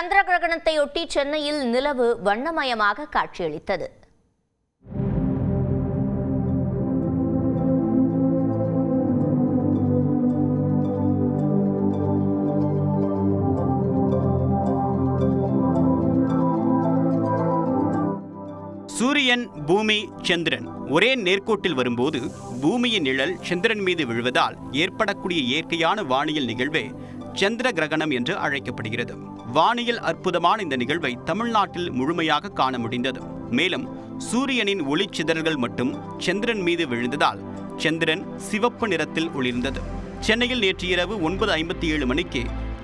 சந்திர கிரகணத்தையொட்டி சென்னையில் நிலவு வண்ணமயமாக காட்சியளித்தது. சூரியன், பூமி, சந்திரன் ஒரே நேர்கோட்டில் வரும்போது பூமியின் நிழல் சந்திரன் மீது விழுவதால் ஏற்படக்கூடிய இயற்கையான வானியல் நிகழ்வே சந்திர கிரகணம் என்று அழைக்கப்படுகிறது. வானியல் அற்புதமான இந்த நிகழ்வை தமிழ்நாட்டில் முழுமையாக காண முடிந்தது. மேலும் சூரியனின் ஒளிச்சிதறல்கள் மட்டும் சந்திரன் மீது விழுந்ததால் சந்திரன் சிவப்பு நிறத்தில் ஒளிர்ந்தது. சென்னையில் நேற்று இரவு 9:57 மணிக்கு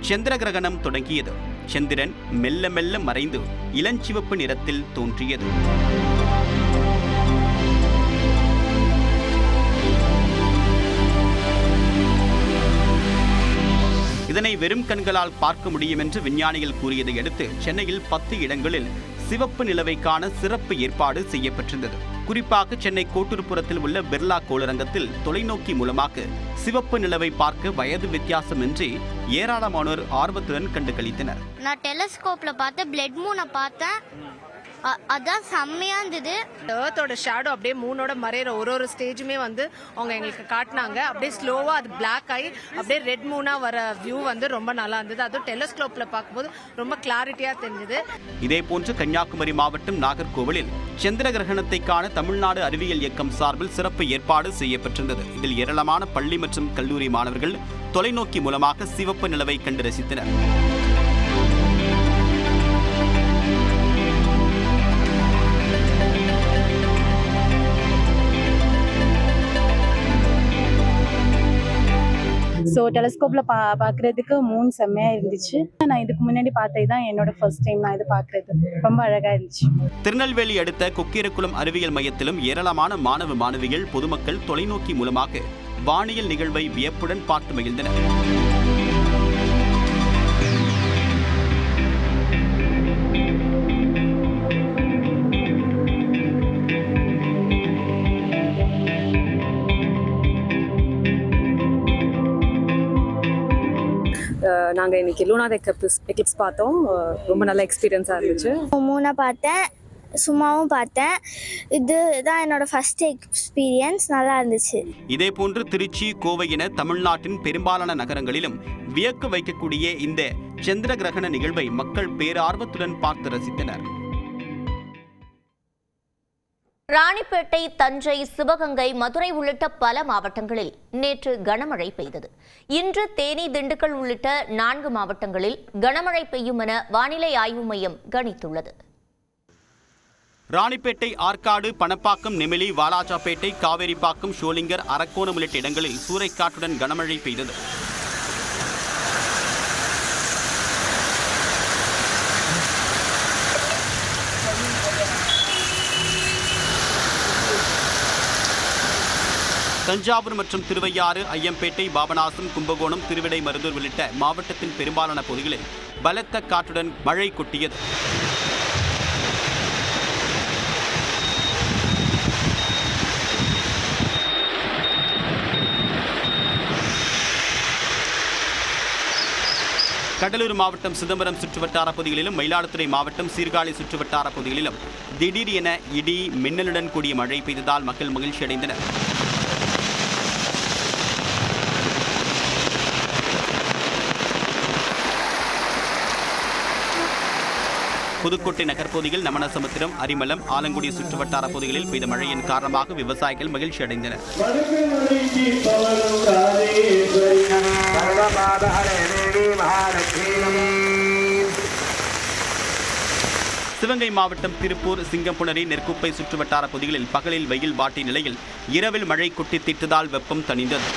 சந்திர கிரகணம் தொடங்கியது. சந்திரன் மெல்ல மெல்ல மறைந்து இளஞ்சிவப்பு நிறத்தில் தோன்றியது. இதனை வெறும் கண்களால் பார்க்க முடியும் என்று விஞ்ஞானிகள் கூறியதை அடுத்து சென்னையில் 10 இடங்களில் சிவப்பு நிலவை காண சிறப்பு ஏற்பாடு செய்யப்பட்டிருந்தது. குறிப்பாக சென்னை கோட்டூர்புரத்தில் உள்ள பிர்லா கோளரங்கத்தில் தொலைநோக்கி மூலமாக சிவப்பு நிலவை பார்க்க வயது வித்தியாசமின்றி ஏராளமானோர் ஆர்வத்துடன் கண்டு களித்தனர். நான் டெலஸ்கோப்ல பார்த்த பிளட் மூனை பார்த்தேன். அதான் செம்மையா இருந்தது. எர்த்தோட ஷேடோ அப்படியே மூனோட மறையிற ஒரு ஸ்டேஜுமே அவங்க எங்களுக்கு காட்டினாங்க. அப்படியே ஸ்லோவா அது பிளாக் ஆகி அப்படியே ரெட் மூனா வர வியூ ரொம்ப நல்லா இருந்தது. அதுவும் டெலஸ்கோப்ல பார்க்கும்போது ரொம்ப கிளாரிட்டியா தெரிஞ்சது. இதே போன்று கன்னியாகுமரி மாவட்டம் நாகர்கோவிலில் சந்திர கிரகணத்தை காண தமிழ்நாடு அறிவியல் இயக்கம் சார்பில் சிறப்பு ஏற்பாடு செய்யப்பட்டிருந்தது. இதில் ஏராளமான பள்ளி மற்றும் கல்லூரி மாணவர்கள் தொலைநோக்கி மூலமாக சிவப்பு நிலவை கண்டு ரசித்தனர். ஸோ டெலஸ்கோப்பில் பார்க்குறதுக்கு மூணு செம்மையாக இருந்துச்சு. நான் இதுக்கு முன்னாடி பார்த்தது தான் என்னோட ஃபர்ஸ்ட் டைம் நான் இது பார்க்குறது. ரொம்ப அழகாக இருந்துச்சு. திருநெல்வேலி அடுத்த கொக்கிரக்குளம் அறிவியல் மையத்திலும் ஏராளமான மாணவ மாணவிகள் பொதுமக்கள் தொலைநோக்கி மூலமாக வானியல் நிகழ்வை வியப்புடன் பார்த்து மகிழ்ந்தனர். நாங்கள் இன்னைக்கு லூனார் எக்லிப்ஸ் பார்த்தோம். ரொம்ப நல்ல எக்ஸ்பீரியன்ஸாக இருந்துச்சு. மூணை பார்த்தேன், சும்மாவும் பார்த்தேன். இதுதான் என்னோட ஃபர்ஸ்ட் எக்ஸ்பீரியன்ஸ். நல்லா இருந்துச்சு. இதே போன்று திருச்சி, கோவை என தமிழ்நாட்டின் பெரும்பாலான நகரங்களிலும் வியக்க வைக்கக்கூடிய இந்த சந்திர கிரகண நிகழ்வை மக்கள் பேரார்வத்துடன் பார்த்து ரசித்தனர். ராணிப்பேட்டை, தஞ்சை, சிவகங்கை, மதுரை உள்ளிட்ட பல மாவட்டங்களில் நேற்று கனமழை பெய்தது. இன்று தேனி, திண்டுக்கல் உள்ளிட்ட 4 மாவட்டங்களில் கனமழை பெய்யும் என வானிலை ஆய்வு மையம் கணித்துள்ளது. ராணிப்பேட்டை, ஆற்காடு, பணப்பாக்கம், நெமிலி, வாலாஜாப்பேட்டை, காவேரிப்பாக்கம், ஷோலிங்கர், அரக்கோணம் உள்ளிட்ட இடங்களில் சூறைக்காற்றுடன் கனமழை பெய்தது. தஞ்சாவூர் மற்றும் திருவையாறு, ஐயம்பேட்டை, பாபநாசம், கும்பகோணம், திருவிடைமருதூர் உள்ளிட்ட மாவட்டத்தின் பெரும்பாலான பகுதிகளில் பலத்த காற்றுடன் மழை கொட்டியது. கடலூர் மாவட்டம் சிதம்பரம் சுற்றுவட்டார பகுதிகளிலும், மயிலாடுதுறை மாவட்டம் சீர்காழி சுற்றுவட்டார பகுதிகளிலும் திடீர் என இடி, மின்னலுடன் கூடிய மழை பெய்ததால் மக்கள் மகிழ்ச்சி அடைந்தனர். புதுக்கோட்டை நகர்பகுதியில் நமனசமுத்திரம், அரிமளம், ஆலங்குடி சுற்றுவட்டார பகுதிகளில் பெய்த மழையின் காரணமாக விவசாயிகள் மகிழ்ச்சி அடைந்தனர். சிவகங்கை மாவட்டம் திருப்பூர், சிங்கம்புணரி, நெற்குப்பை சுற்றுவட்டார பகுதிகளில் பகலில் வெயில் வாட்டிய நிலையில் இரவில் மழை கொட்டி தீர்த்ததால் வெப்பம் தணிந்தது.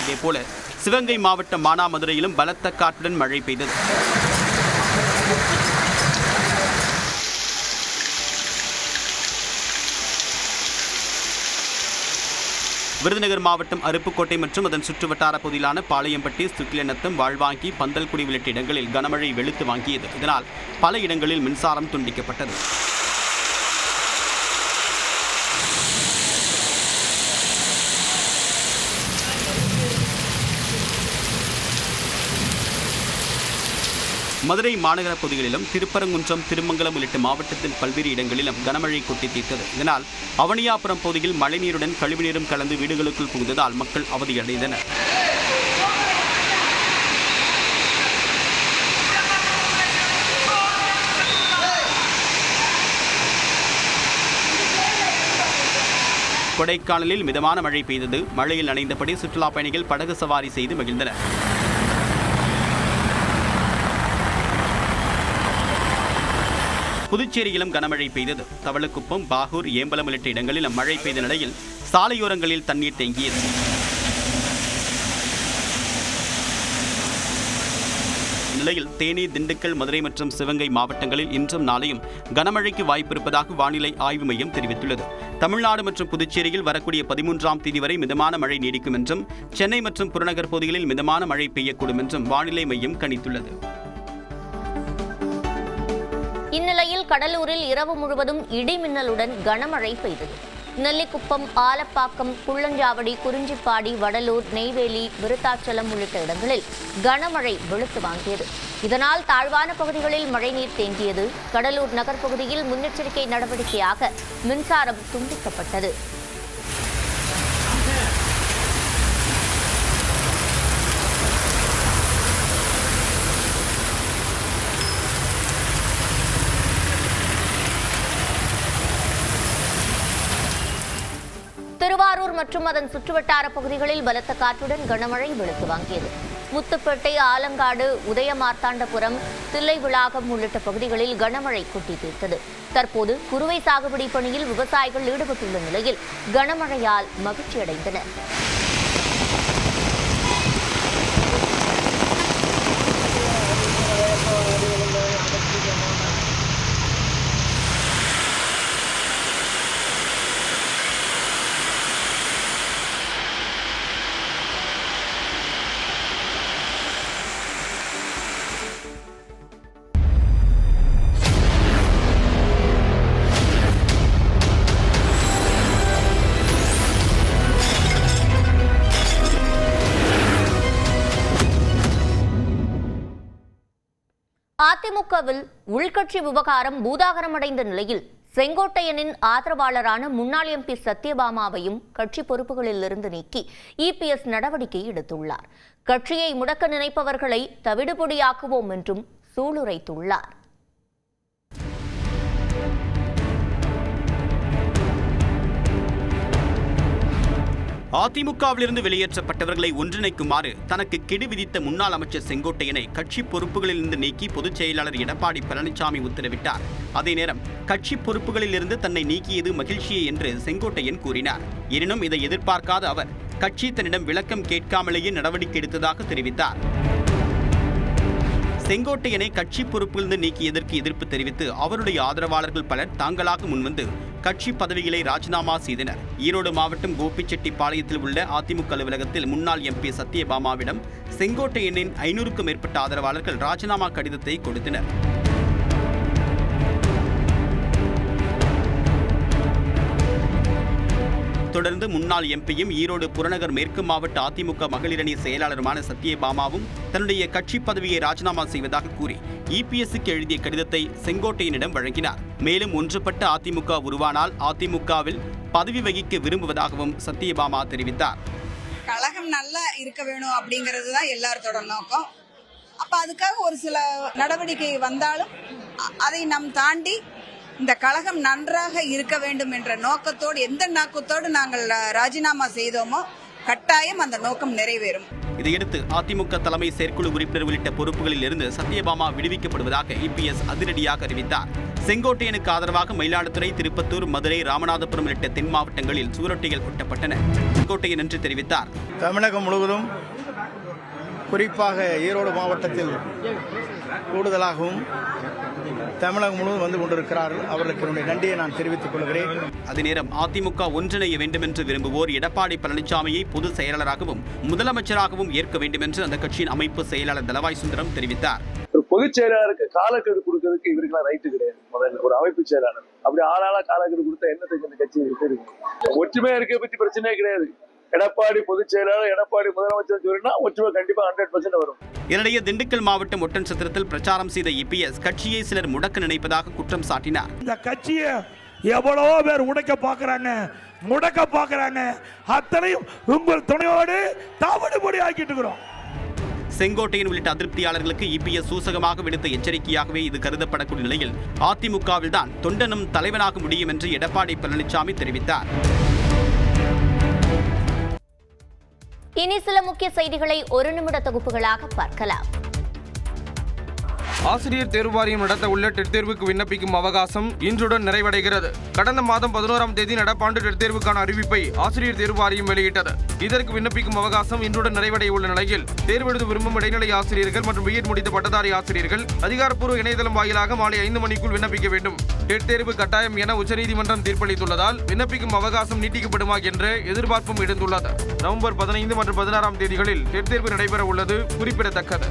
இதேபோல சிவகங்கை மாவட்டம் மானாமதுரையிலும் பலத்த காற்றுடன் மழை பெய்தது. விருதுநகர் மாவட்டம் அருப்புக்கோட்டை மற்றும் அதன் சுற்றுவட்டார பகுதியிலான பாளையம்பட்டி, சுக்கிலநத்தம், வாழ்வாங்கி, பந்தல்குடி உள்ளிட்ட இடங்களில் கனமழை வெளுத்து வாங்கியது. இதனால் பல இடங்களில் மின்சாரம் துண்டிக்கப்பட்டது. மதுரை மாநகர பகுதிகளிலும் திருப்பரங்குன்றம், திருமங்கலம் உள்ளிட்ட மாவட்டத்தின் பல்வேறு இடங்களிலும் கனமழை கொட்டி தீர்த்தது. இதனால் அவனியாபுரம் பகுதியில் மழைநீருடன் கழிவுநீரும் கலந்து வீடுகளுக்குள் புகுந்ததால் மக்கள் அவதியடைந்தனர். கொடைக்கானலில் மிதமான மழை பெய்தது. மழையில் நனைந்தபடி சுற்றுலா பயணிகள் படகு சவாரி செய்து மகிழ்ந்தனர். புதுச்சேரியிலும் கனமழை பெய்தது. தவளக்குப்பம், பாகூர், ஏம்பலம் உள்ளிட்ட இடங்களிலும் மழை பெய்த நிலையில் சாலையோரங்களில் தண்ணீர் தேங்கியது. நிலையில் தேனி, திண்டுக்கல், மதுரை மற்றும் சிவகங்கை மாவட்டங்களில் இன்றும் நாளையும் கனமழைக்கு வாய்ப்பு இருப்பதாக வானிலை ஆய்வு மையம் தெரிவித்துள்ளது. தமிழ்நாடு மற்றும் புதுச்சேரியில் வரக்கூடிய 13ஆம் தேதி வரை மிதமான மழை நீடிக்கும் என்றும், சென்னை மற்றும் புறநகர் பகுதிகளில் மிதமான மழை பெய்யக்கூடும் என்றும் வானிலை மையம் கணித்துள்ளது. இந்நிலையில் கடலூரில் இரவு முழுவதும் இடி மின்னலுடன் கனமழை பெய்தது. நெல்லிக்குப்பம், ஆலப்பாக்கம், குள்ளஞ்சாவடி, குறிஞ்சிப்பாடி, வடலூர், நெய்வேலி, விருத்தாச்சலம் உள்ளிட்ட இடங்களில் கனமழை வெளுத்து வாங்கியது. இதனால் தாழ்வான பகுதிகளில் மழைநீர் தேங்கியது. கடலூர் நகர் பகுதியில் முன்னெச்சரிக்கை நடவடிக்கையாக மின்சாரம் துண்டிக்கப்பட்டது. திருவாரூர் மற்றும் அதன் சுற்றுவட்டார பகுதிகளில் பலத்த காற்றுடன் கனமழை வெளுத்து வாங்கியது. முத்துப்பேட்டை, ஆலங்காடு, உதயமார்த்தாண்டபுரம், தில்லைவிளாகம் உள்ளிட்ட பகுதிகளில் கனமழை கொட்டி தீர்த்தது. தற்போது குறுவை சாகுபடி பணியில் விவசாயிகள் ஈடுபட்டுள்ள நிலையில் கனமழையால் மகிழ்ச்சியடைந்தனர். அதிமுகவில் உள்கட்சி விவகாரம் பூதாகரமடைந்த நிலையில் செங்கோட்டையனின் ஆதரவாளரான முன்னாள் எம்பி சத்யபாமாவையும் கட்சி பொறுப்புகளிலிருந்து நீக்கி இபிஎஸ் நடவடிக்கை எடுத்துள்ளார். கட்சியை முடக்க நினைப்பவர்களை தவிடுபொடியாக்குவோம் என்றும் சூளுரைத்துள்ளார். அதிமுகவிலிருந்து வெளியேற்றப்பட்டவர்களை ஒன்றிணைக்குமாறு தனக்கு கெடு விதித்த முன்னாள் அமைச்சர் செங்கோட்டையனை கட்சி பொறுப்புகளிலிருந்து நீக்கி பொதுச் செயலாளர் எடப்பாடி பழனிசாமி உத்தரவிட்டார். அதே நேரம் கட்சி பொறுப்புகளிலிருந்து தன்னை நீக்கியது மகிழ்ச்சியே என்று செங்கோட்டையன் கூறினார். எனினும் இதை எதிர்பார்க்காத அவர் கட்சி தன்னிடம் விளக்கம் கேட்காமலேயே நடவடிக்கை எடுத்ததாக தெரிவித்தார். செங்கோட்டையனை கட்சி பொறுப்பிலிருந்து நீக்கியதற்கு எதிர்ப்பு தெரிவித்து அவருடைய ஆதரவாளர்கள் பலர் தாங்களாக முன்வந்து கட்சி பதவிகளை ராஜினாமா செய்தனர். ஈரோடு மாவட்டம் கோபிச்செட்டிப்பாளையத்தில் உள்ள அதிமுக அலுவலகத்தில் முன்னாள் எம்பி சத்யபாமாவிடம் செங்கோட்டையனின் 500க்கும் மேற்பட்ட ஆதரவாளர்கள் ராஜினாமா கடிதத்தை கொடுத்தனர். தொடர்ந்து முன்னாள் எம்பியும் ஈரோடு புறநகர் மேற்கு மாவட்ட அதிமுக மகளிரணி செயலாளருமான சத்யபாமாவும் தன்னுடைய கட்சி பதவியை ராஜினாமா செய்வதாக கூறி இபிஎஸ்க்கு எழுதிய கடிதத்தை செங்கோட்டையனிடம் வழங்கினார். மேலும் ஒன்றுபட்ட அதிமுக உருவானால் அதிமுகவில் பதவி வகிக்க விரும்புவதாகவும் சத்யபாமா தெரிவித்தார். கழகம் நல்லா இருக்க வேணும் அப்படிங்கிறது தான் எல்லாத்தோட நோக்கம். அப்ப அதுக்காக ஒரு சில நடவடிக்கை வந்தாலும் அதை நாம் தாண்டி இந்த கழகம் நன்றாக இருக்க வேண்டும் என்ற நோக்கத்தோடு, எந்த நோக்கத்தோடு நாங்கள் ராஜினாமா செய்தோமோ கட்டாயம் அந்த நோக்கம் நிறைவேறும். இதையடுத்து அதிமுக தலைமை செயற்குழு உறுப்பினர் உள்ளிட்ட பொறுப்புகளில் இருந்து சத்யபாமா விடுவிக்கப்படுவதாக இபிஎஸ் அதிரடியாக அறிவித்தார். செங்கோட்டையனுக்கு ஆதரவாக மயிலாடுதுறை, திருப்பத்தூர், மதுரை, ராமநாதபுரம் உள்ளிட்ட தென் மாவட்டங்களில் சுவரொட்டிகள் ஒட்டப்பட்டன. செங்கோட்டையன் என்று தெரிவித்தார். தமிழகம் முழுவதும், குறிப்பாக ஈரோடு மாவட்டத்தில் கூடுதலாகவும் தமிழகம் முழுவதும் வந்து கொண்டிருக்கிறார்கள். அவர்களுக்கு என்னுடைய நன்றியை நான் தெரிவித்துக் கொள்கிறேன். அதே நேரம் அதிமுக ஒன்றிணைய வேண்டும் என்று விரும்புவோர் எடப்பாடி பழனிசாமியை பொதுச் செயலாளராகவும் முதலமைச்சராகவும் ஏற்க வேண்டும் என்று அந்த கட்சியின் அமைப்பு செயலாளர் தளவாய் சுந்தரம் தெரிவித்தார். பொதுச் செயலாளருக்கு காலக்கெடு கொடுக்கறதுக்கு இவருக்கெல்லாம் ரைட்டு கிடையாது. முதல்ல ஒரு அமைப்பு செயலாளர் அப்படி ஆளாளா காலக்கெடு கொடுத்தா என்னத்துக்கு இந்த கட்சி இருக்கு? ஒற்றுமையா இருக்க பத்தி பிரச்சனையே கிடையாது. எடப்பாடி பொதுச் செயலாளர், எடப்பாடி முதலமைச்சர் சொல்லினா ஒற்றுமை கண்டிப்பா 100% வரும். இதனிடையே திண்டுக்கல் மாவட்டம் ஒட்டன்சத்திரத்தில் பிரச்சாரம் செய்த இபிஎஸ் கட்சியை சிலர் முடக்க நினைப்பதாக குற்றம் சாட்டினார். இந்த கட்சியை எவ்வளவோ பேர் முடக்க பாக்குறாங்க, அத்தனையும் உங்கள் துணையோடு தாவடுபடி ஆக்கிட்டு இருக்கிறோம். செங்கோட்டையன் உள்ளிட்ட அதிருப்தியாளர்களுக்கு இபிஎஸ் சூசகமாக விடுத்த எச்சரிக்கையாகவே இது கருதப்படக்கூடிய நிலையில் அதிமுகவில் தான் தொண்டனும் தலைவனாக முடியும் என்று எடப்பாடி பழனிசாமி தெரிவித்தார். இனி சில முக்கிய செய்திகளை ஒரு நிமிட தொகுப்புகளாக பார்க்கலாம். ஆசிரியர் தேர்வு வாரியம் நடத்த உள்ள டெட் தேர்வுக்கு விண்ணப்பிக்கும் அவகாசம் இன்றுடன் நிறைவடைகிறது. கடந்த மாதம் 11ஆம் தேதி நடப்பாண்டு டெட் தேர்வுக்கான அறிவிப்பை ஆசிரியர் தேர்வு வாரியம் வெளியிட்டது. இதற்கு விண்ணப்பிக்கும் அவகாசம் இன்றுடன் நிறைவடைய உள்ள நிலையில் தேர்வெழுத விரும்பும் இடைநிலை ஆசிரியர்கள் மற்றும் பிஎட் முடித்த பட்டதாரி ஆசிரியர்கள் அதிகாரப்பூர்வ இணையதளம் வாயிலாக மாலை 5 மணிக்குள் விண்ணப்பிக்க வேண்டும். டெட் தேர்வு கட்டாயம் என உச்சநீதிமன்றம் தீர்ப்பளித்துள்ளதால் விண்ணப்பிக்கும் அவகாசம் நீட்டிக்கப்படுமா என்ற எதிர்பார்ப்பும் எழுந்துள்ளது. நவம்பர் 15 மற்றும் 16ஆம் தேதிகளில் டெட் தேர்வு நடைபெற உள்ளது குறிப்பிடத்தக்கது.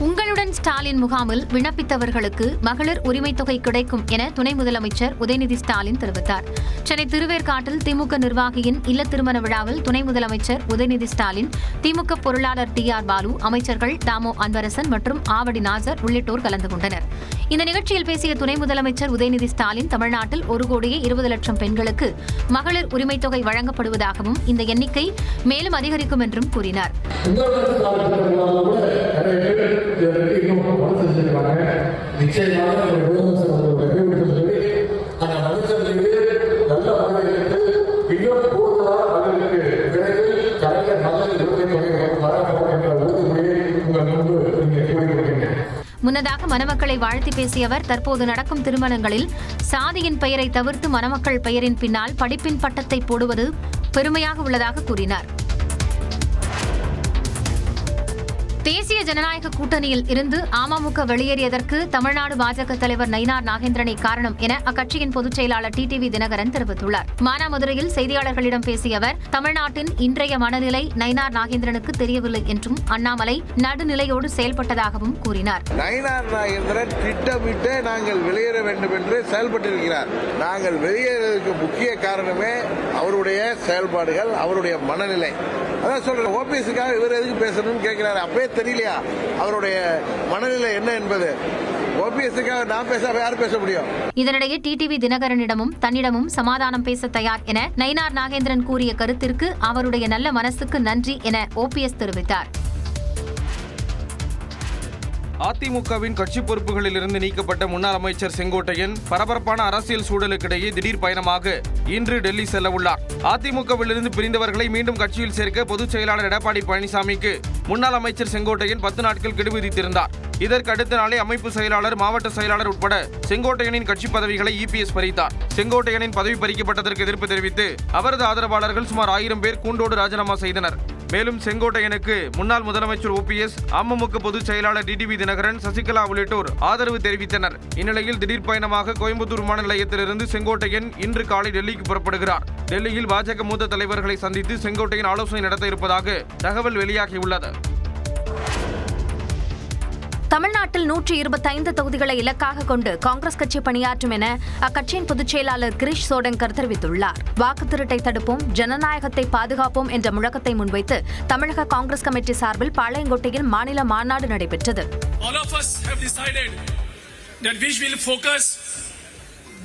உங்களுடன் ஸ்டாலின் முகாமில் விண்ணப்பித்தவர்களுக்கு மகளிர் உரிமை தொகை கிடைக்கும் என துணை முதலமைச்சர் உதயநிதி ஸ்டாலின் தெரிவித்தார். சென்னை திருவேற்காட்டில் திமுக நிர்வாகியின் இல்ல திருமண விழாவில் துணை முதலமைச்சர் உதயநிதி ஸ்டாலின், திமுக பொருளாளர் TR பாலு, அமைச்சர்கள் தாமோ அன்பரசன் மற்றும் ஆவடி நாசர் உள்ளிட்டோர் கலந்து கொண்டனர். இந்த நிகழ்ச்சியில் பேசிய துணை முதலமைச்சர் உதயநிதி ஸ்டாலின், தமிழ்நாட்டில் 1,20,00,000 பெண்களுக்கு மகளிர் உரிமை தொகை வழங்கப்படுவதாகவும் இந்த எண்ணிக்கை மேலும் அதிகரிக்கும் என்றும் கூறினார். முன்னதாக மணமக்களை வாழ்த்தி பேசிய அவர், தற்போது நடக்கும் திருமணங்களில் சாதியின் பெயரை தவிர்த்து மணமக்கள் பெயரின் பின்னால் படிப்பின் பட்டத்தை போடுவது பெருமையாக உள்ளதாக கூறினார். தேசிய ஜனநாயக கூட்டணியில் இருந்து அமமுக வெளியேறியதற்கு தமிழ்நாடு பாஜக தலைவர் நயினார் நாகேந்திரனை காரணம் என அக்கட்சியின் பொதுச் செயலாளர் TTV தினகரன் தெரிவித்துள்ளார். மானாமதுரையில் செய்தியாளர்களிடம் பேசிய அவர், தமிழ்நாட்டின் இன்றைய மனநிலை நயினார் நாகேந்திரனுக்கு தெரியவில்லை என்றும் அண்ணாமலை நடுநிலையோடு செயல்பட்டதாகவும் கூறினார். நயினார் நாகேந்திரன் திட்டமிட்டு நாங்கள் வெளியேற வேண்டும் என்று செயல்பட்டிருக்கிறார். நாங்கள் வெளியேறதுக்கு முக்கிய காரணமே அவருடைய செயல்பாடுகள், அவருடைய மனநிலை. அதான் சொல்றேன், ஓபிஎஸ்க்காக இவர் எதுக்கு பேசணும்னு கேட்கிறாரு. அப்பவே தெரியலையா அவருடைய மனநிலை என்ன என்பது? ஓபிஎஸ்க்காக நான் பேசாம யார் பேச முடியும்? இதனிடையே TTV தினகரனிடமும் தன்னிடமும் சமாதானம் பேச தயார் என நயினார் நாகேந்திரன் கூறிய கருத்திற்கு அவருடைய நல்ல மனசுக்கு நன்றி என OPS தெரிவித்தார். அதிமுகவின் கட்சி பொறுப்புகளில் இருந்து நீக்கப்பட்ட முன்னாள் அமைச்சர் செங்கோட்டையன் பரபரப்பான அரசியல் சூழலுக்கிடையே திடீர் பயணமாக இன்று டெல்லி செல்ல உள்ளார். அதிமுகவிலிருந்து பிரிந்தவர்களை மீண்டும் கட்சியில் சேர்க்க பொதுச் செயலாளர் எடப்பாடி பழனிசாமிக்கு முன்னாள் அமைச்சர் செங்கோட்டையன் 10 நாட்கள் கெடு விதித்திருந்தார். இதற்கு அடுத்த நாளே அமைப்பு செயலாளர், மாவட்ட செயலாளர் உட்பட செங்கோட்டையனின் கட்சி பதவிகளை EPS பறித்தார். செங்கோட்டையனின் பதவி பறிக்கப்பட்டதற்கு எதிர்ப்பு தெரிவித்து அவரது ஆதரவாளர்கள் சுமார் 1000 பேர் கூண்டோடு ராஜினாமா செய்தனர். மேலும் செங்கோட்டையனுக்கு முன்னாள் முதலமைச்சர் OPS, அமமுக பொதுச் செயலாளர் TTV தினகரன், சசிகலா உள்ளிட்டோர் ஆதரவு தெரிவித்தனர். இந்நிலையில் திடீர் பயணமாக கோயம்புத்தூர் விமான நிலையத்திலிருந்து செங்கோட்டையன் இன்று காலை டெல்லிக்கு புறப்படுகிறார். டெல்லியில் பாஜக மூத்த தலைவர்களை சந்தித்து செங்கோட்டையன் ஆலோசனை நடத்த இருப்பதாக தகவல் வெளியாகியுள்ளது. தமிழ்நாட்டில் 125 தொகுதிகளை இலக்காக கொண்டு காங்கிரஸ் கட்சி பணியாற்றும் என அக்கட்சியின் பொதுச் செயலாளர் கிரீஷ் சோடங்கர் தெரிவித்துள்ளார். வாக்கு திருட்டை தடுப்போம், ஜனநாயகத்தை பாதுகாப்போம் என்ற முழக்கத்தை முன்வைத்து தமிழக காங்கிரஸ் கமிட்டி சார்பில் பாளையங்கோட்டையில் மாநில மாநாடு நடைபெற்றது.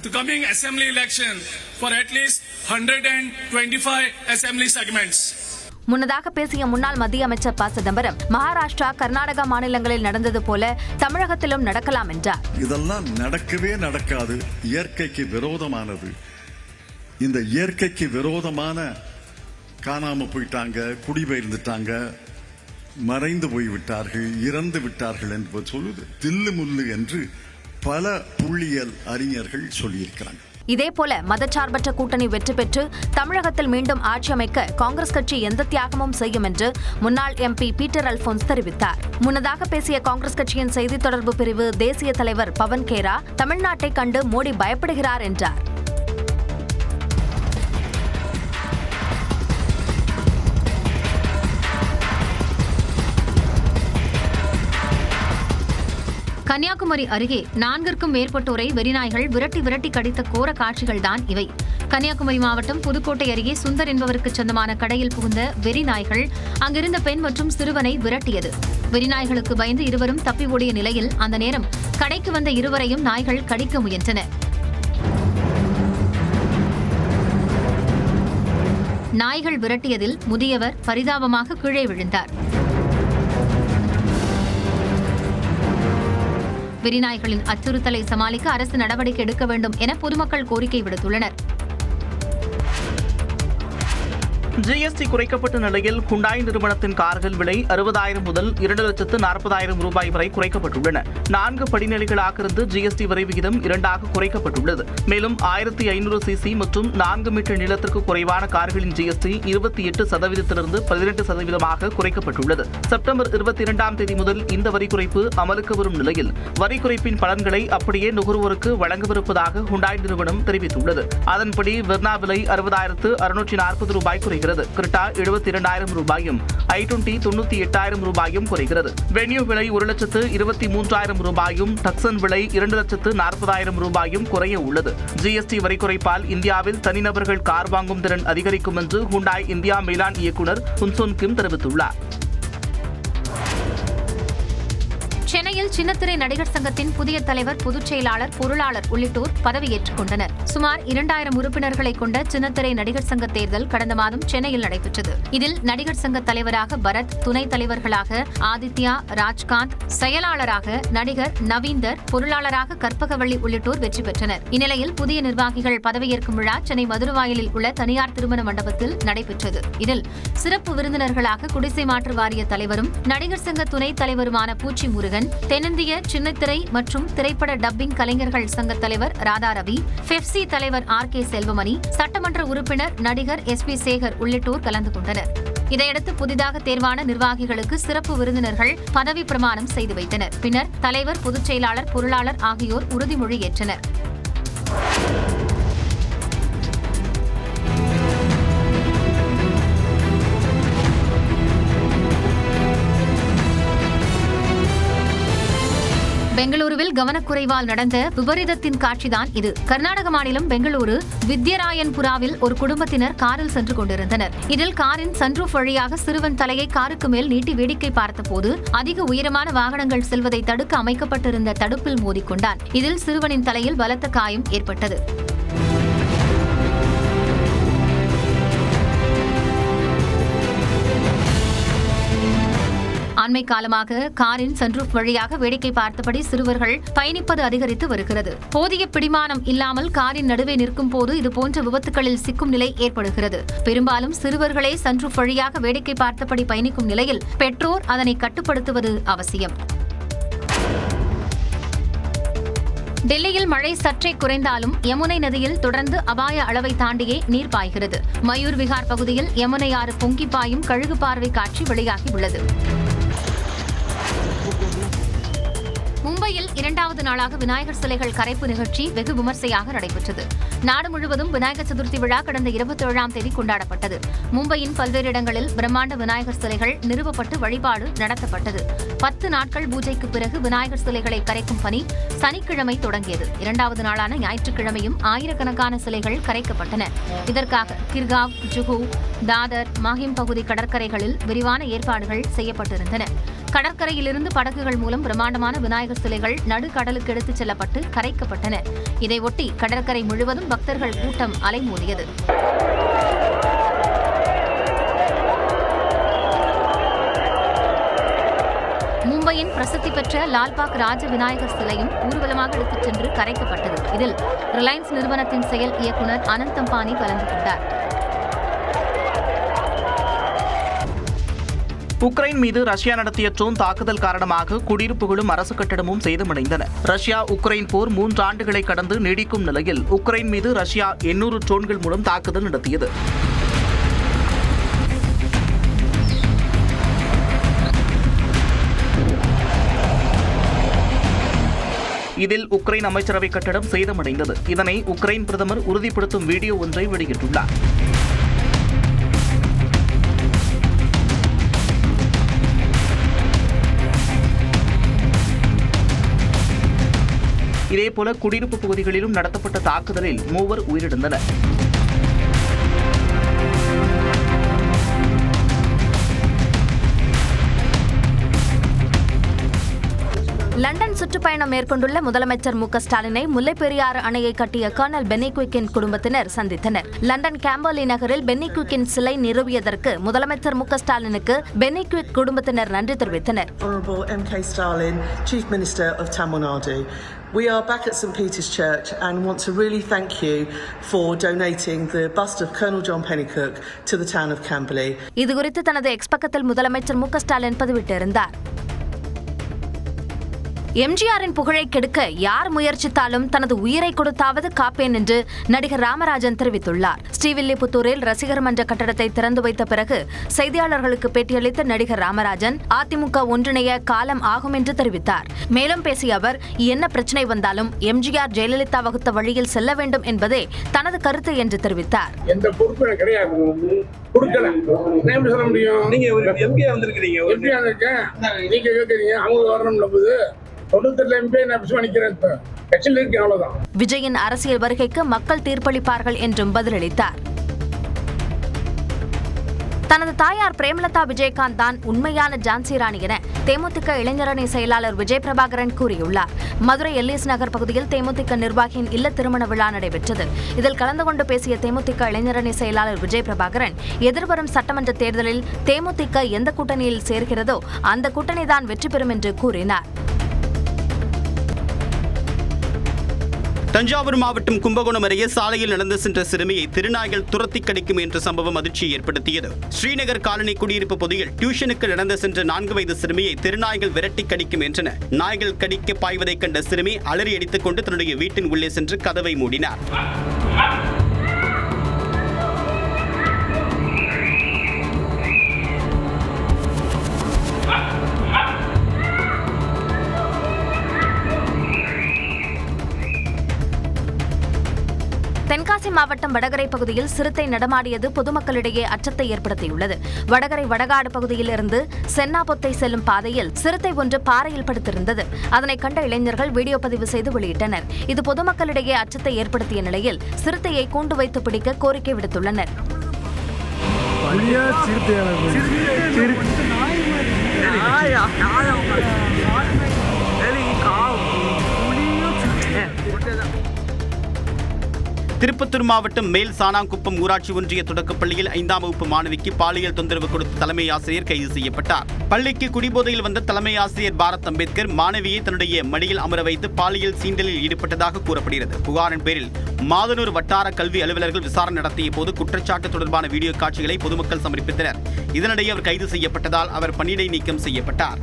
The coming assembly election for at least 125 assembly segments. முன்னதாக பேசிய முன்னாள் மத்திய அமைச்சர் ப. சிதம்பரம், மகாராஷ்டிரா, கர்நாடகா மாநிலங்களில் நடந்தது போல தமிழகத்திலும் நடக்கலாம் என்றார். இதெல்லாம் நடக்கவே நடக்காது, இயற்கைக்கு விரோதமானது. இந்த இயற்கைக்கு விரோதமான காணாம போயிட்டாங்க, குடிபெயர்ந்துட்டாங்க, மறைந்து போய்விட்டார்கள், இறந்து விட்டார்கள் என்பது சொல்லுது தில்லு முள்ளு என்று பல புள்ளியியல் அறிஞர்கள் சொல்லியிருக்கிறாங்க. இதேபோல மதச்சார்பற்ற கூட்டணி வெற்றி பெற்று தமிழகத்தில் மீண்டும் ஆட்சி அமைக்க காங்கிரஸ் கட்சி எந்த தியாகமும் செய்யும் என்று முன்னாள் MP பீட்டர் அல்போன்ஸ் தெரிவித்தார். முன்னதாக பேசிய காங்கிரஸ் கட்சியின் செய்தி தொடர்பு பிரிவு தேசிய தலைவர் பவன் கேரா, தமிழ்நாட்டை கண்டு மோடி பயப்படுகிறார் என்றார். கன்னியாகுமரி அருகே 4ற்கும் மேற்பட்டோரை வெறிநாய்கள் விரட்டி விரட்டி கடித்த கோர காட்சிகள்தான் இவை. கன்னியாகுமரி மாவட்டம் புதுக்கோட்டை அருகே சுந்தர் என்பவருக்கு சொந்தமான கடையில் புகுந்த வெறிநாய்கள் அங்கிருந்த பெண் மற்றும் சிறுவனை விரட்டியது. வெறிநாய்களுக்கு பயந்து இருவரும் தப்பி ஓடிய நிலையில் அந்த நேரம் கடைக்கு வந்த இருவரையும் நாய்கள் கடிக்க முயன்றன. நாய்கள் விரட்டியதில் முதியவர் பரிதாபமாக கீழே விழுந்தார். வெறிநாய்களின் அச்சுறுத்தலை சமாளிக்க அரசு நடவடிக்கை எடுக்க வேண்டும் என பொதுமக்கள் கோரிக்கை விடுத்துள்ளனர். ஜிஎஸ்டி குறைக்கப்பட்ட நிலையில் ஹுண்டாய் நிறுவனத்தின் கார்கள் விலை 60,000 முதல் 2,40,000 ரூபாய் வரை குறைக்கப்பட்டுள்ளன. 4 படிநிலைகளாக இருந்து ஜிஎஸ்டி வரி விகிதம் 2ஆக குறைக்கப்பட்டுள்ளது. மேலும் 1500 சிசி மற்றும் 4 மீட்டர் நீளத்திற்கு குறைவான கார்களின் ஜிஎஸ்டி 28% 18% குறைக்கப்பட்டுள்ளது. செப்டம்பர் 22ஆம் தேதி முதல் இந்த வரி குறைப்பு அமலுக்கு வரும் நிலையில் வரி குறைப்பின் பலன்களை அப்படியே நுகர்வோருக்கு வழங்கவிருப்பதாக ஹுண்டாய் நிறுவனம் தெரிவித்துள்ளது. அதன்படி வெர்னா விலை 60,640 ரூபாய் குறைகிறது. கிரெட்டா 72,000 ரூபாயும், i20 98,000 ரூபாயும் குறைகிறது. வென்யூ விலை 1,23,000 ரூபாயும், டக்சன் விலை 2,40,000 ரூபாயும் குறைய உள்ளது. ஜிஎஸ்டி வரி குறைப்பால் இந்தியாவில் தனிநபர்கள் கார் வாங்கும் திறன் அதிகரிக்கும் என்று ஹுண்டாய் இந்தியா மேலாண் இயக்குநர் ஹுன்சோன் கிம் தெரிவித்துள்ளார். சென்னையில் சின்னத்திரை நடிகர் சங்கத்தின் புதிய தலைவர், பொதுச் செயலாளர், பொருளாளர் உள்ளிட்டோர் பதவியேற்றுக் கொண்டனர். சுமார் 2,000 உறுப்பினர்களை கொண்ட சின்னத்திரை நடிகர் சங்க தேர்தல் கடந்த மாதம் சென்னையில் நடைபெற்றது. இதில் நடிகர் சங்க தலைவராக பரத், துணைத் தலைவர்களாக ஆதித்யா, ராஜ்காந்த், செயலாளராக நடிகர் நவீந்தர், பொருளாளராக கற்பகவள்ளி உள்ளிட்டோர் வெற்றி பெற்றனர். இந்நிலையில் புதிய நிர்வாகிகள் பதவியேற்கும் விழா சென்னை மதுரவாயலில் உள்ள தனியார் திருமண மண்டபத்தில் நடைபெற்றது. இதில் சிறப்பு விருந்தினர்களாக குடிசை மாற்று வாரிய தலைவரும் நடிகர் சங்க துணைத் தலைவருமான பூச்சி முருகன், தென்னிந்திய சின்னத்திரை மற்றும் திரைப்பட டப்பிங் கலைஞர்கள் சங்க தலைவர் ராதா ரவி, பெப்சி தலைவர் RK செல்வமணி, சட்டமன்ற உறுப்பினர் நடிகர் SP சேகர் உள்ளிட்டோர் கலந்து கொண்டனர். இதையடுத்து புதிதாக தேர்வான நிர்வாகிகளுக்கு சிறப்பு விருந்தினர்கள் பதவி பிரமாணம் செய்து வைத்தனர். பின்னர் தலைவர், பொதுச் செயலாளர், பொருளாளர் ஆகியோர் உறுதிமொழி ஏற்றனர். பெங்களூருவில் கவனக்குறைவால் நடந்த விபரீதத்தின் காட்சிதான் இது. கர்நாடக மாநிலம் பெங்களூரு வித்யராயன்புராவில் ஒரு குடும்பத்தினர் காரில் சென்று கொண்டிருந்தனர். இதில் காரின் சன்ரூஃப் வழியாக சிறுவன் தலையை காருக்கு மேல் நீட்டி வேடிக்கை பார்த்தபோது அதிக உயரமான வாகனங்கள் செல்வதை தடுக்க அமைக்கப்பட்டிருந்த தடுப்பில் மோதிக்கொண்டான். இதில் சிறுவனின் தலையில் பலத்த காயம் ஏற்பட்டது. அண்மை காலமாக காரின் சன்ரூஃப் வழியாக வேடிக்கை பார்த்தபடி சிறுவர்கள் பயணிப்பது அதிகரித்து வருகிறது. போதிய பிடிமானம் இல்லாமல் காரின் நடுவே நிற்கும் போது இதுபோன்ற விபத்துகளில் சிக்கும் நிலை ஏற்படுகிறது. பெரும்பாலும் சிறுவர்களே சன்ரூஃப் வழியாக வேடிக்கை பார்த்தபடி பயணிக்கும் நிலையில் பெற்றோர் அதனை கட்டுப்படுத்துவது அவசியம். டெல்லியில் மழை சற்றே குறைந்தாலும் யமுனை நதியில் தொடர்ந்து அபாய அளவை தாண்டியே நீர் பாய்கிறது. மயூர் விஹார் பகுதியில் யமுனை ஆறு பொங்கி பாயும் கழுகு பார்வை காட்சி வெளியாகியுள்ளது. மும்பையில் 2வது நாளாக விநாயகர் சிலைகள் கரைப்பு நிகழ்ச்சி வெகு விமர்சையாக நடைபெற்றது. நாடு முழுவதும் விநாயகர் சதுர்த்தி விழா கடந்த 27ஆம் தேதி கொண்டாடப்பட்டது. மும்பையின் பல்வேறு இடங்களில் பிரம்மாண்ட விநாயகர் சிலைகள் நிறுவப்பட்டு வழிபாடு நடத்தப்பட்டது. 10 நாட்கள் பூஜைக்கு பிறகு விநாயகர் சிலைகளை கரைக்கும் பணி சனிக்கிழமை தொடங்கியது. 2வது நாளான ஞாயிற்றுக்கிழமையும் ஆயிரக்கணக்கான சிலைகள் கரைக்கப்பட்டன. இதற்காக கிர்காவ், ஜுஹு, தாதர், மாஹிம் பகுதி கடற்கரைகளில் விரிவான ஏற்பாடுகள் செய்யப்பட்டிருந்தன. கடற்கரையிலிருந்து படகுகள் மூலம் பிரம்மாண்டமான விநாயகர் சிலைகள் நடுக்கடலுக்கு எடுத்துச் செல்லப்பட்டு கரைக்கப்பட்டன. இதையொட்டி கடற்கரை முழுவதும் பக்தர்கள் கூட்டம் அலைமோதியது. மும்பையின் பிரசித்தி பெற்ற லால்பாக் ராஜ விநாயகர் சிலையும் ஊர்வலமாக எடுத்துச் சென்று கரைக்கப்பட்டது. இதில் ரிலையன்ஸ் நிறுவனத்தின் செயல் இயக்குநர் அனந்த் அம்பானி கலந்து கொண்டார். உக்ரைன் மீது ரஷ்யா நடத்திய ட்ரோன் தாக்குதல் காரணமாக குடியிருப்புகளும் அரசு கட்டடமும் சேதமடைந்தன. ரஷ்யா உக்ரைன் போர் 3 ஆண்டுகளை கடந்து நீடிக்கும் நிலையில் உக்ரைன் மீது ரஷ்யா 800 ட்ரோன்கள் மூலம் தாக்குதல் நடத்தியது. இதில் உக்ரைன் அமைச்சரவை கட்டடம் சேதமடைந்தது. இதனை உக்ரைன் பிரதமர் உறுதிப்படுத்தும் வீடியோ ஒன்றை வெளியிட்டுள்ளார். இதேபோல குடியிருப்பு பகுதிகளிலும் நடத்தப்பட்ட தாக்குதலில் 3 உயிரிழந்தனர். லண்டன் சுற்றுப்பயணம் மேற்கொண்டுள்ள முதலமைச்சர் மு க ஸ்டாலினை முல்லைப்பெரியாறு அணையை கட்டிய கர்னல் பென்னிக்விக்கின் குடும்பத்தினர் சந்தித்தனர். லண்டன் கேம்பர்லி நகரில் பென்னிக்விக்கின் சிலை நிறுவியதற்கு முதலமைச்சர் மு க ஸ்டாலினுக்கு பென்னிக்விக் குடும்பத்தினர் நன்றி தெரிவித்தனர். Honourable M.K. Stalin, Chief Minister of Tamil Nadu. We are back at St Peter's Church and want to really thank you for donating the bust of Colonel John Pennycook to the town of Camberley. இதுகுறித்து தனது X பக்கத்தில் முதலமைச்சர் மு க ஸ்டாலின் பதிவிட்டிருந்தார். எம்ஜிஆரின் புகழை கெடுக்க யார் முயற்சித்தாலும் தனது உயிரை கொடுத்தாவது காப்பேன் என்று நடிகர் ராமராஜன் தெரிவித்துள்ளார். ஸ்ரீவில்லிபுத்தூரில் ரசிகர் மன்ற கட்டடத்தை திறந்து வைத்த பிறகு செய்தியாளர்களுக்கு பேட்டியளித்த நடிகர் ராமராஜன் அதிமுக ஒன்றிணைய காலம் ஆகும் என்று தெரிவித்தார். மேலும் பேசிய அவர், என்ன பிரச்சனை வந்தாலும் எம்ஜிஆர் ஜெயலலிதா வகுத்த வழியில் செல்ல வேண்டும் என்பதே தனது கருத்து என்று தெரிவித்தார். எந்த பொறுப்பு கிடையாது, கொடுக்கல. என்ன சொல்ல முடியும்? நீங்க எம்பி வந்திருக்கீங்க, எம்பி வந்திருக்கேன், நீங்க கேட்கறீங்க அவங்க வரணும்ல போது 98 எம்பி நான் நிக்கிறேன், கட்சியில் இருக்கேன், அவ்வளவுதான். விஜயின் அரசியல் வருகைக்கு மக்கள் தீர்ப்பளிப்பார்கள் என்றும் பதிலளித்தார். தனது தாயார் பிரேமலதா விஜயகாந்த் தான் உண்மையான ஜான்சி ராணி என தேமுதிக இளைஞரணி செயலாளர் விஜய் பிரபாகரன் கூறியுள்ளார். மதுரை எல்லிஸ் நகர் பகுதியில் தேமுதிக நிர்வாகியின் இல்ல திருமண விழா நடைபெற்றது. இதில் கலந்து கொண்டு பேசிய தேமுதிக இளைஞரணி செயலாளர் விஜய் பிரபாகரன், எதிர்வரும் சட்டமன்ற தேர்தலில் தேமுதிக எந்த கூட்டணியில் சேர்கிறதோ அந்த கூட்டணிதான் வெற்றி பெறும் என்று கூறினார். தஞ்சாவூர் மாவட்டம் கும்பகோணம் அருகே சாலையில் நடந்து சென்ற சிறுமியை திருநாய்கள் துரத்தி கடிக்கும் என்ற சம்பவம் அதிர்ச்சியை ஏற்படுத்தியது. ஸ்ரீநகர் காலனி குடியிருப்பு பகுதியில் டியூஷனுக்கு நடந்து சென்ற 4 வயது சிறுமியை திருநாய்கள் விரட்டி கடிக்கும் என்றன. நாய்கள் கடிக்க பாய்வதைக் கண்ட சிறுமி அலறி அடித்துக் கொண்டு தன்னுடைய வீட்டின் உள்ளே சென்று கதவை மூடினார். தென்காசி மாவட்டம் வடகரை பகுதியில் சிறுத்தை நடமாடியது பொதுமக்களிடையே அச்சத்தை ஏற்படுத்தியுள்ளது. வடகரை வடகாடு பகுதியில் இருந்து சென்னாபொத்தை செல்லும் பாதையில் சிறுத்தை ஒன்று பாறையில் படுத்திருந்தது. அதனை கண்ட இளைஞர்கள் வீடியோ பதிவு செய்து வெளியிட்டனர். இது பொதுமக்களிடையே அச்சத்தை ஏற்படுத்திய நிலையில் சிறுத்தையை கூண்டு வைத்து பிடிக்க கோரிக்கை விடுத்துள்ளனர். திருப்பத்தூர் மாவட்டம் மேல் சாணாங்குப்பம் ஊராட்சி ஒன்றிய தொடக்கப்பள்ளியில் 5ஆம் வகுப்பு மாணவிக்கு பாலியல் தொந்தரவு கொடுத்த தலைமை ஆசிரியர் கைது செய்யப்பட்டார். பள்ளிக்கு குடிபோதையில் வந்த தலைமை ஆசிரியர் பாரத் அம்பேத்கர் மாணவியை தன்னுடைய மடியில் அமர வைத்து பாலியல் சீண்டலில் ஈடுபட்டதாக கூறப்படுகிறது. புகாரின் பேரில் மாதனூர் வட்டார கல்வி அலுவலர்கள் விசாரணை நடத்திய போது குற்றச்சாட்டு தொடர்பான வீடியோ காட்சிகளை பொதுமக்கள் சமர்ப்பித்தனர். இதனிடையே அவர் கைது செய்யப்பட்டதால் அவர் பணியிடை நீக்கம் செய்யப்பட்டார்.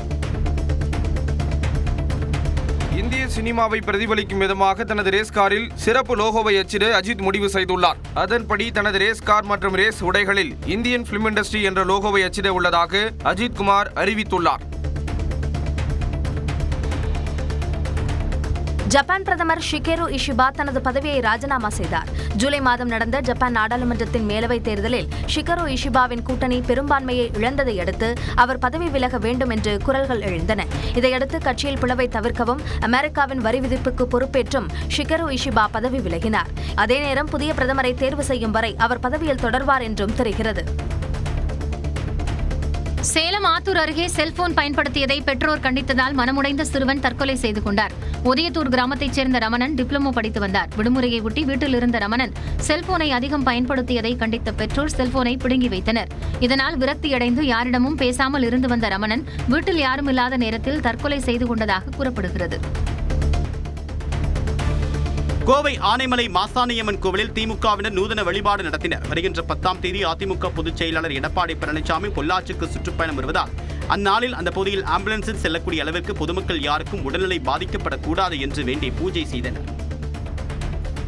இந்திய சினிமாவை பிரதிபலிக்கும் விதமாக தனது ரேஸ் காரில் சிறப்பு லோகோவை அச்சிட அஜித் முடிவு செய்துள்ளார். அதன்படி தனது ரேஸ் கார் மற்றும் ரேஸ் உடைகளில் இந்தியன் பிலிம் இண்டஸ்ட்ரி என்ற லோகோவை அச்சிட உள்ளதாக அஜித் குமார் அறிவித்துள்ளார். ஜப்பான் பிரதமர் ஷிகேரு இஷிபா தனது பதவியை ராஜினாமா செய்தார். ஜூலை மாதம் நடந்த ஜப்பான் நாடாளுமன்றத்தின் மேலவைத் தேர்தலில் ஷிகேரு இஷிபாவின் கூட்டணி பெரும்பான்மையை இழந்ததை அடுத்து அவர் பதவி விலக வேண்டும் என்று குரல்கள் எழுந்தன. இதையடுத்து கட்சியில் பிளவை தவிர்க்கவும் அமெரிக்காவின் வரி விதிப்புக்கு பொறுப்பேற்றும் ஷிகேரு இஷிபா பதவி விலகினார். அதே நேரம் புதிய பிரதமரை தேர்வு செய்யும் வரை அவர் பதவியில் தொடர்வார் என்றும் தெரிகிறது. சேலம் ஆத்தூர் அருகே செல்போன் பயன்படுத்தியதை பெற்றோர் கண்டித்ததால் மனமுடைந்த சிறுவன் தற்கொலை செய்து கொண்டார். உதயத்தூர் கிராமத்தைச் சேர்ந்த ரமணன் டிப்ளமோ படித்து வந்தார். விடுமுறையை ஒட்டி வீட்டில் இருந்த ரமணன் செல்போனை அதிகம் பயன்படுத்தியதை கண்டித்த பெற்றோர் செல்போனை பிடுங்கி வைத்தனர். இதனால் விரக்தியடைந்து யாரிடமும் பேசாமல் இருந்து வந்த ரமணன் வீட்டில் யாரும் இல்லாத நேரத்தில் தற்கொலை செய்து கொண்டதாக கூறப்படுகிறது. கோவை ஆனைமலை மாசாணியம்மன் கோவிலில் திமுகவினர் நூதன வழிபாடு நடத்தினர். வருகின்ற 10ஆம் தேதி அதிமுக பொதுச் செயலாளர் எடப்பாடி பழனிசாமி பொள்ளாச்சிக்கு சுற்றுப்பயணம் வருவதால் அந்நாளில் அந்த பகுதியில் ஆம்புலன்ஸில் செல்லக்கூடிய அளவிற்கு பொதுமக்கள் யாருக்கும் உடல்நிலை பாதிக்கப்படக்கூடாது என்று வேண்டி பூஜை செய்தனர்.